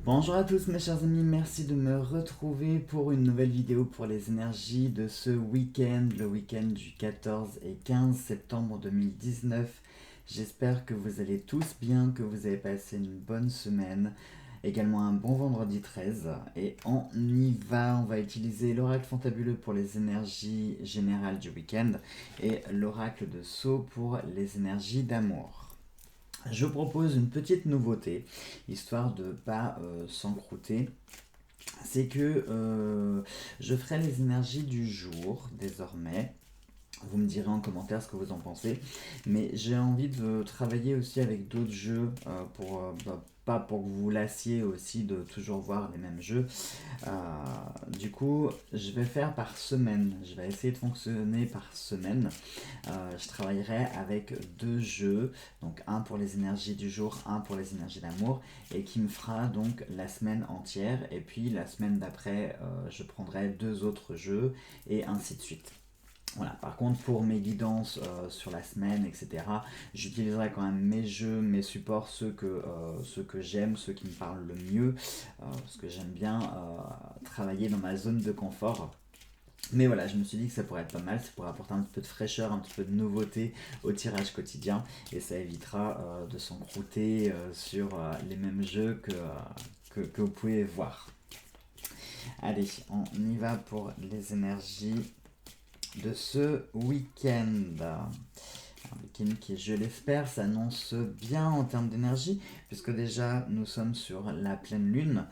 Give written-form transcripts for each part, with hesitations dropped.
Bonjour à tous mes chers amis, merci de me retrouver pour une nouvelle vidéo pour les énergies de ce week-end, le week-end du 14 et 15 septembre 2019. J'espère que vous allez tous bien, que vous avez passé une bonne semaine, également un bon vendredi 13. Et on y va, on va utiliser l'oracle fantabuleux pour les énergies générales du week-end et l'oracle de Sceaux pour les énergies d'amour. Je vous propose une petite nouveauté, histoire de ne pas s'encrouter. C'est que je ferai les énergies du jour désormais. Vous me direz en commentaire ce que vous en pensez. Mais j'ai envie de travailler aussi avec d'autres jeux pas pour que vous vous lassiez aussi de toujours voir les mêmes jeux. Du coup, je vais faire par semaine. Je vais essayer de fonctionner par semaine. Je travaillerai avec deux jeux, donc un pour les énergies du jour, un pour les énergies d'amour, et qui me fera donc la semaine entière. Et puis la semaine d'après, je prendrai deux autres jeux, et ainsi de suite. Voilà. Par contre, pour mes guidances sur la semaine, etc., j'utiliserai quand même mes jeux, mes supports, ceux que j'aime, ceux qui me parlent le mieux, parce que j'aime bien travailler dans ma zone de confort. Mais voilà, je me suis dit que ça pourrait être pas mal, ça pourrait apporter un petit peu de fraîcheur, un petit peu de nouveauté au tirage quotidien, et ça évitera de s'encrouter sur les mêmes jeux que vous pouvez voir. Allez, on y va pour les énergies de ce week-end. Un week-end qui, je l'espère, s'annonce bien en termes d'énergie, puisque déjà nous sommes sur la pleine lune,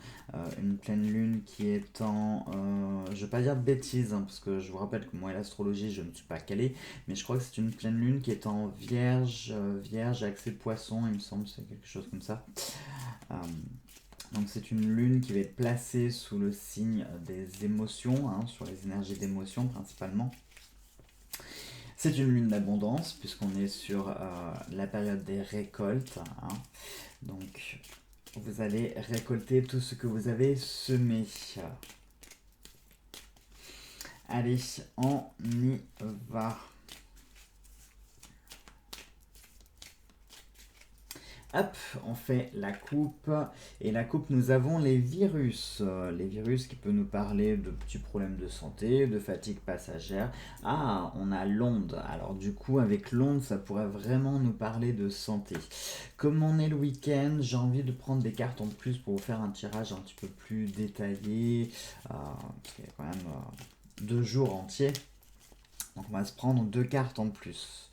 une pleine lune qui est je ne vais pas dire de bêtises, hein, parce que je vous rappelle que moi et l'astrologie je ne suis pas calé, mais je crois que c'est une pleine lune qui est en vierge, vierge accès poisson, il me semble, c'est quelque chose comme ça. Euh, donc c'est une lune qui va être placée sous le signe des émotions, hein, sur les énergies d'émotions principalement. C'est une lune d'abondance puisqu'on est sur la période des récoltes, hein. Donc vous allez récolter tout ce que vous avez semé. Allez, on y va. Hop, on fait la coupe. Et la coupe, nous avons les virus. Les virus qui peuvent nous parler de petits problèmes de santé, de fatigue passagère. Ah, on a l'onde. Alors du coup, avec l'onde, ça pourrait vraiment nous parler de santé. Comme on est le week-end, j'ai envie de prendre des cartes en plus pour vous faire un tirage un petit peu plus détaillé. Parce qu'il y a quand même 2 jours entiers. Donc on va se prendre 2 cartes en plus.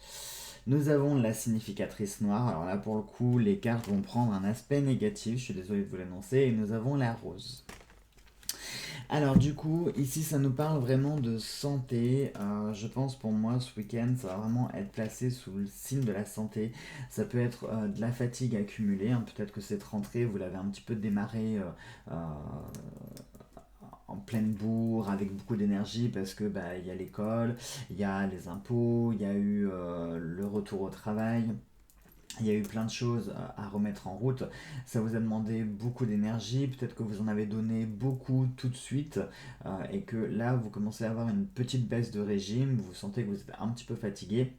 Nous avons la significatrice noire. Alors là, pour le coup, les cartes vont prendre un aspect négatif. Je suis désolé de vous l'annoncer. Et nous avons la rose. Alors du coup, ici, ça nous parle vraiment de santé. Je pense pour moi, ce week-end, ça va vraiment être placé sous le signe de la santé. Ça peut être de la fatigue accumulée, hein. Peut-être que cette rentrée, vous l'avez un petit peu démarré en pleine bourre, avec beaucoup d'énergie, parce que il y a l'école, il y a les impôts, il y a eu le retour au travail. Il y a eu plein de choses à remettre en route. Ça vous a demandé beaucoup d'énergie. Peut-être que vous en avez donné beaucoup tout de suite et que là, vous commencez à avoir une petite baisse de régime. Vous sentez que vous êtes un petit peu fatigué.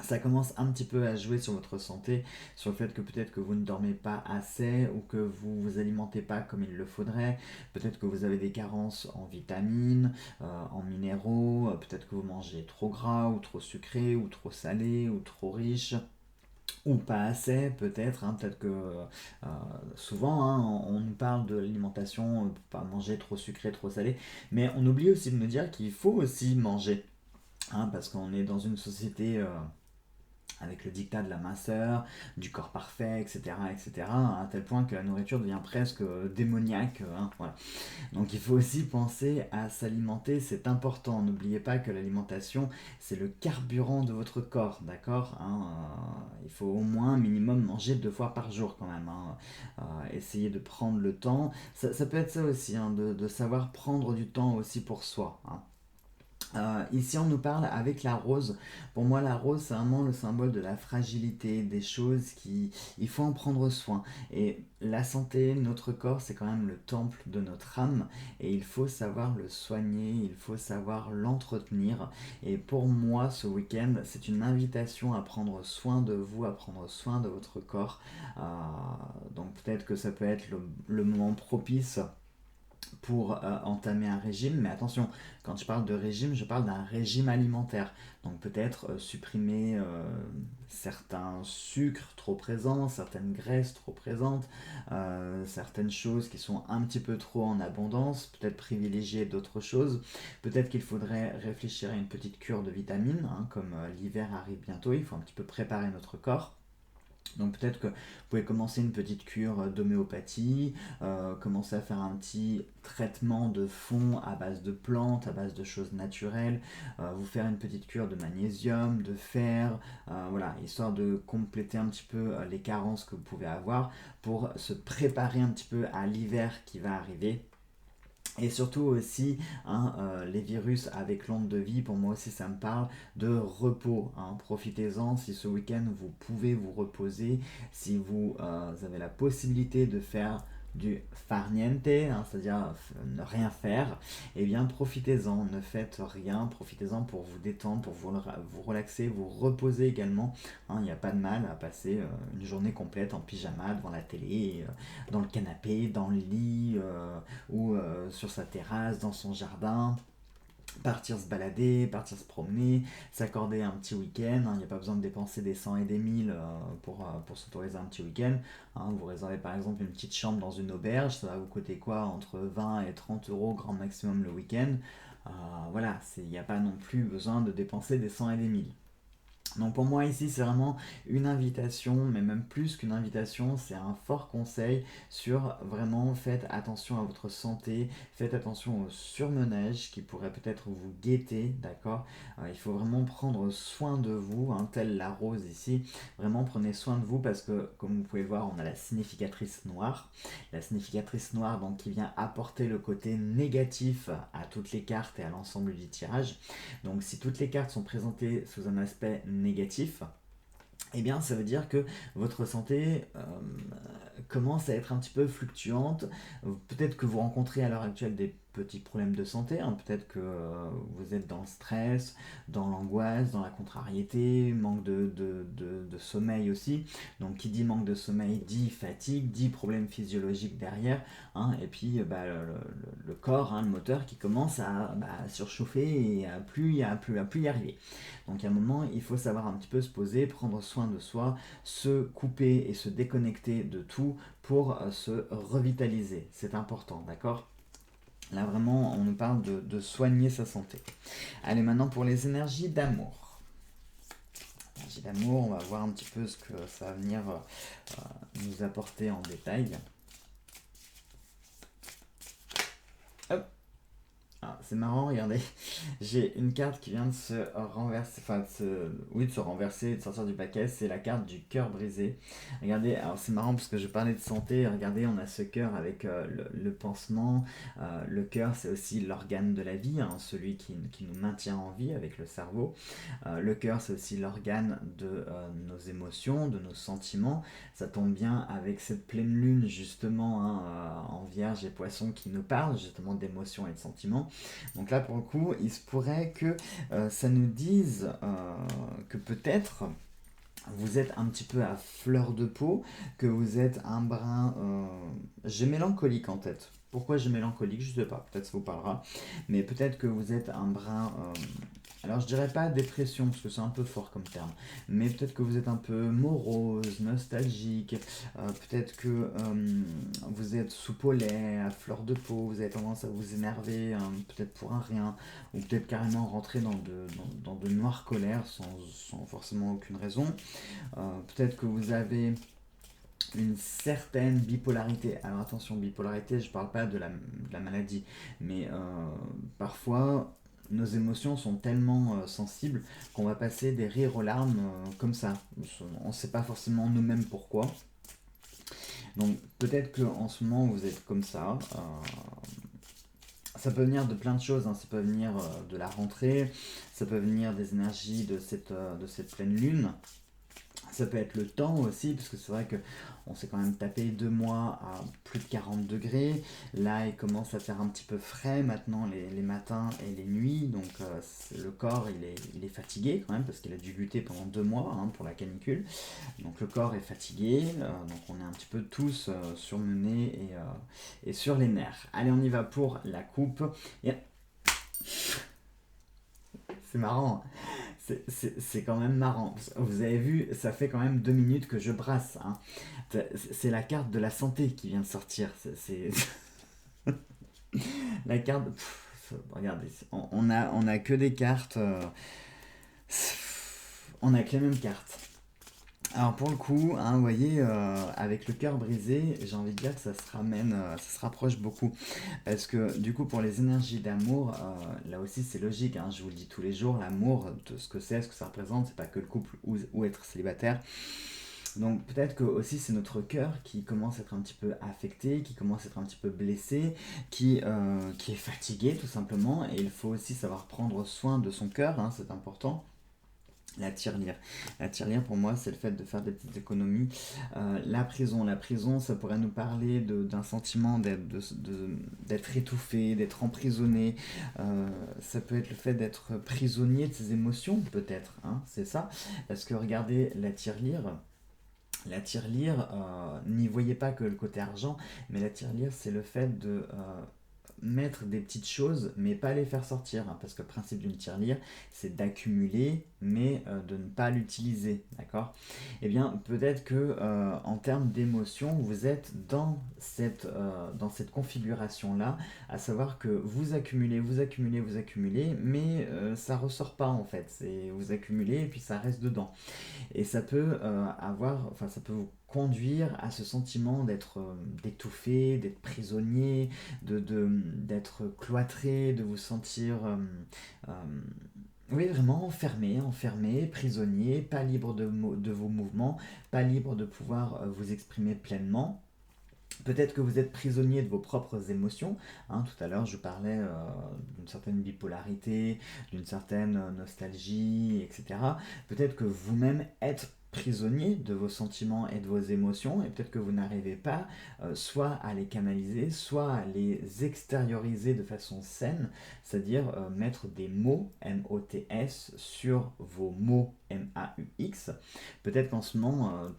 Ça commence un petit peu à jouer sur votre santé, sur le fait que peut-être que vous ne dormez pas assez ou que vous vous alimentez pas comme il le faudrait. Peut-être que vous avez des carences en vitamines, en minéraux. Peut-être que vous mangez trop gras ou trop sucré ou trop salé ou trop riche ou pas assez peut-être, hein. Peut-être que souvent, hein, on nous parle de l'alimentation, pas manger trop sucré, trop salé, mais on oublie aussi de nous dire qu'il faut aussi manger, hein, parce qu'on est dans une société avec le dictat de la minceur, du corps parfait, etc., etc., à tel point que la nourriture devient presque démoniaque, hein, voilà. Donc il faut aussi penser à s'alimenter, c'est important. N'oubliez pas que l'alimentation, c'est le carburant de votre corps, d'accord, hein. Il faut au moins minimum manger 2 fois par jour quand même, hein. Essayez de prendre le temps. Ça peut être ça aussi, hein, de savoir prendre du temps aussi pour soi, hein. Ici, on nous parle avec la rose. Pour moi, la rose, c'est vraiment le symbole de la fragilité, des choses il faut en prendre soin. Et la santé, notre corps, c'est quand même le temple de notre âme. Et il faut savoir le soigner, il faut savoir l'entretenir. Et pour moi, ce week-end, c'est une invitation à prendre soin de vous, à prendre soin de votre corps. Euh, donc peut-être que ça peut être le moment propice pour entamer un régime, mais attention, quand je parle de régime, je parle d'un régime alimentaire. Donc peut-être supprimer certains sucres trop présents, certaines graisses trop présentes, certaines choses qui sont un petit peu trop en abondance, peut-être privilégier d'autres choses. Peut-être qu'il faudrait réfléchir à une petite cure de vitamines, hein, comme l'hiver arrive bientôt, il faut un petit peu préparer notre corps. Donc peut-être que vous pouvez commencer une petite cure d'homéopathie, commencer à faire un petit traitement de fond à base de plantes, à base de choses naturelles, vous faire une petite cure de magnésium, de fer, voilà, histoire de compléter un petit peu les carences que vous pouvez avoir pour se préparer un petit peu à l'hiver qui va arriver. Et surtout aussi, hein, les virus avec l'onde de vie, pour moi aussi ça me parle de repos. Hein. Profitez-en si ce week-end vous pouvez vous reposer, si vous avez la possibilité de faire du farniente, hein, c'est-à-dire ne rien faire, eh bien profitez-en, ne faites rien, profitez-en pour vous détendre, pour vous relaxer, vous reposer également. Hein, il n'y a pas de mal à passer une journée complète en pyjama devant la télé, dans le canapé, dans le lit, ou sur sa terrasse, dans son jardin, partir se balader, partir se promener, s'accorder un petit week-end. Il n'y a pas besoin de dépenser des 100 et des 1000 pour s'autoriser un petit week-end. Hein, vous réservez par exemple une petite chambre dans une auberge, ça va vous coûter quoi? Entre 20 et 30 euros grand maximum le week-end. Voilà, il n'y a pas non plus besoin de dépenser des 100 et des 1000. Donc pour moi ici c'est vraiment une invitation, mais même plus qu'une invitation, c'est un fort conseil sur vraiment faites attention à votre santé, faites attention au surmenage qui pourrait peut-être vous guetter, d'accord. Il faut vraiment prendre soin de vous, hein, telle la rose ici, vraiment prenez soin de vous parce que comme vous pouvez le voir on a la significatrice noire. La significatrice noire donc qui vient apporter le côté négatif à toutes les cartes et à l'ensemble du tirage. Donc si toutes les cartes sont présentées sous un aspect négatif, eh bien ça veut dire que votre santé commence à être un petit peu fluctuante. Peut-être que vous rencontrez à l'heure actuelle des petits problèmes de santé, hein. Peut-être que vous êtes dans le stress, dans l'angoisse, dans la contrariété, manque de sommeil aussi. Donc qui dit manque de sommeil dit fatigue, dit problème physiologique derrière, hein. Et puis le corps, hein, le moteur qui commence à surchauffer et à plus y arriver. Donc à un moment, il faut savoir un petit peu se poser, prendre soin de soi, se couper et se déconnecter de tout pour se revitaliser. C'est important, d'accord? Là vraiment, on nous parle de soigner sa santé. Allez, maintenant pour les énergies d'amour. Énergie d'amour, on va voir un petit peu ce que ça va venir nous apporter en détail. Hop. Ah, c'est marrant, regardez, j'ai une carte qui vient de se renverser, enfin de se renverser, de sortir du paquet, c'est la carte du cœur brisé. Regardez, alors c'est marrant parce que je parlais de santé, regardez, on a ce cœur avec le pansement. Le cœur c'est aussi l'organe de la vie, hein, celui qui nous maintient en vie avec le cerveau. Le cœur c'est aussi l'organe de nos émotions, de nos sentiments. Ça tombe bien avec cette pleine lune justement, hein, en vierge et poisson qui nous parle justement d'émotions et de sentiments. Donc là, pour le coup, il se pourrait que ça nous dise que peut-être vous êtes un petit peu à fleur de peau, que vous êtes un brin... j'ai mélancolique en tête. Pourquoi j'ai mélancolique? Je sais pas, peut-être ça vous parlera. Mais peut-être que vous êtes un brin... alors je dirais pas dépression, parce que c'est un peu fort comme terme. Mais peut-être que vous êtes un peu morose, nostalgique. Peut-être que vous êtes sous au lait, à fleur de peau. Vous avez tendance à vous énerver, hein, peut-être pour un rien. Ou peut-être carrément rentrer dans de noires colères sans forcément aucune raison. Peut-être que vous avez une certaine bipolarité. Alors attention, bipolarité, je parle pas de la maladie, mais parfois nos émotions sont tellement sensibles qu'on va passer des rires aux larmes comme ça. On ne sait pas forcément nous-mêmes pourquoi. Donc peut-être qu'en ce moment vous êtes comme ça. ça peut venir de plein de choses, hein. Ça peut venir de la rentrée, ça peut venir des énergies de cette pleine lune. Ça peut être le temps aussi, parce que c'est vrai que on s'est quand même tapé 2 mois à plus de 40 degrés. Là, il commence à faire un petit peu frais maintenant les matins et les nuits. Donc le corps, il est fatigué quand même, parce qu'il a dû lutter pendant 2 mois, hein, pour la canicule. Donc le corps est fatigué. Donc on est un petit peu tous surmenés et sur les nerfs. Allez, on y va pour la coupe. Et... C'est marrant, hein. C'est quand même marrant. Vous avez vu, ça fait quand même 2 minutes que je brasse, hein. C'est la carte de la santé qui vient de sortir. La carte. Regardez, on a que des cartes. On a que les mêmes cartes. Alors pour le coup, hein, vous voyez, avec le cœur brisé, j'ai envie de dire que ça se ramène, ça se rapproche beaucoup. Parce que du coup, pour les énergies d'amour, là aussi c'est logique, hein, je vous le dis tous les jours, l'amour, ce que c'est, ce que ça représente, c'est pas que le couple ou être célibataire. Donc peut-être que aussi c'est notre cœur qui commence à être un petit peu affecté, qui commence à être un petit peu blessé, qui est fatigué tout simplement. Et il faut aussi savoir prendre soin de son cœur, hein, c'est important. La tirelire. La tirelire, pour moi, c'est le fait de faire des petites économies. La prison. La prison, ça pourrait nous parler d'un sentiment d'être étouffé, d'être emprisonné. Ça peut être le fait d'être prisonnier de ses émotions, peut-être, hein, c'est ça. Parce que regardez la tirelire. La tirelire, n'y voyez pas que le côté argent, mais la tirelire, c'est le fait de mettre des petites choses, mais pas les faire sortir, hein, parce que le principe d'une tirelire, c'est d'accumuler, mais de ne pas l'utiliser, d'accord. Eh bien, peut-être que en termes d'émotion, vous êtes dans cette configuration-là, à savoir que vous accumulez, vous accumulez, vous accumulez, mais ça ressort pas en fait. Vous accumulez et puis ça reste dedans. Et ça peut ça peut vous conduire à ce sentiment d'étouffer, d'être prisonnier, d'être cloîtré, de vous sentir euh, oui, vraiment enfermé, prisonnier, pas libre de vos mouvements, pas libre de pouvoir vous exprimer pleinement. Peut-être que vous êtes prisonnier de vos propres émotions, hein. Tout à l'heure, je parlais d'une certaine bipolarité, d'une certaine nostalgie, etc. Peut-être que vous-même êtes prisonnier de vos sentiments et de vos émotions, et peut-être que vous n'arrivez pas soit à les canaliser, soit à les extérioriser de façon saine, c'est-à-dire mettre des mots, M-O-T-S, sur vos mots, M-A-U-X. Peut-être qu'en ce moment,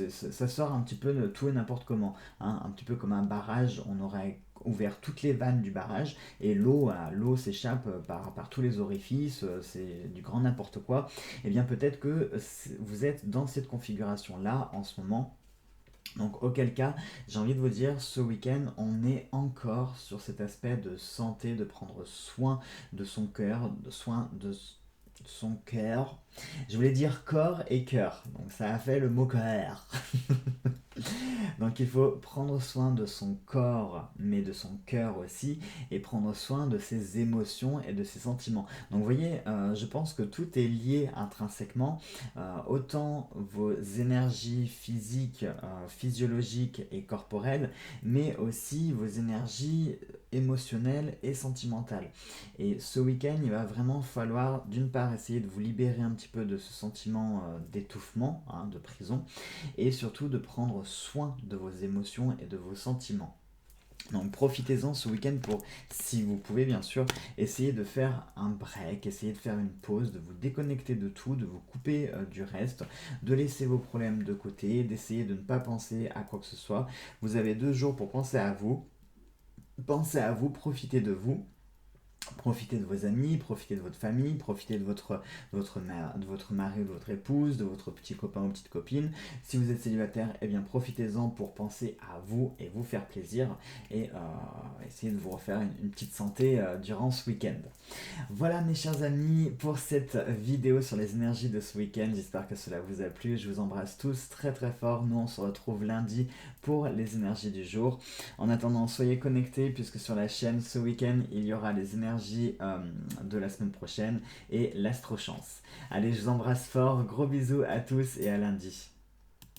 ça sort un petit peu de tout et n'importe comment, hein, un petit peu comme un barrage. On aurait ouvert toutes les vannes du barrage et l'eau s'échappe par tous les orifices, c'est du grand n'importe quoi. Et bien peut-être que vous êtes dans cette configuration là en ce moment. Donc auquel cas, j'ai envie de vous dire, ce week-end, on est encore sur cet aspect de santé, de prendre soin de son cœur, de soin de son cœur. Je voulais dire corps et cœur, donc ça a fait le mot cœur. Donc il faut prendre soin de son corps, mais de son cœur aussi, et prendre soin de ses émotions et de ses sentiments. Donc vous voyez, je pense que tout est lié intrinsèquement, autant vos énergies physiques, physiologiques et corporelles, mais aussi vos énergies émotionnelles et sentimentales. Et ce week-end, il va vraiment falloir d'une part essayer de vous libérer un petit peu de ce sentiment d'étouffement, hein, de prison, et surtout de prendre soin de vos émotions et de vos sentiments. Donc profitez-en ce week-end pour, si vous pouvez bien sûr, essayer de faire un break, essayer de faire une pause, de vous déconnecter de tout, de vous couper du reste, de laisser vos problèmes de côté, d'essayer de ne pas penser à quoi que ce soit. Vous avez 2 jours pour penser à vous. Pensez à vous, profitez de vous. Profitez de vos amis, profitez de votre famille, profitez de votre mari ou de votre épouse, de votre petit copain ou petite copine. Si vous êtes célibataire, eh bien profitez-en pour penser à vous et vous faire plaisir et essayer de vous refaire une petite santé durant ce week-end. Voilà mes chers amis pour cette vidéo sur les énergies de ce week-end. J'espère que cela vous a plu. Je vous embrasse tous très très fort. Nous on se retrouve lundi pour les énergies du jour. En attendant, soyez connectés puisque sur la chaîne ce week-end il y aura les énergies de la semaine prochaine et l'astrochance. Allez, je vous embrasse fort. Gros bisous à tous et à lundi.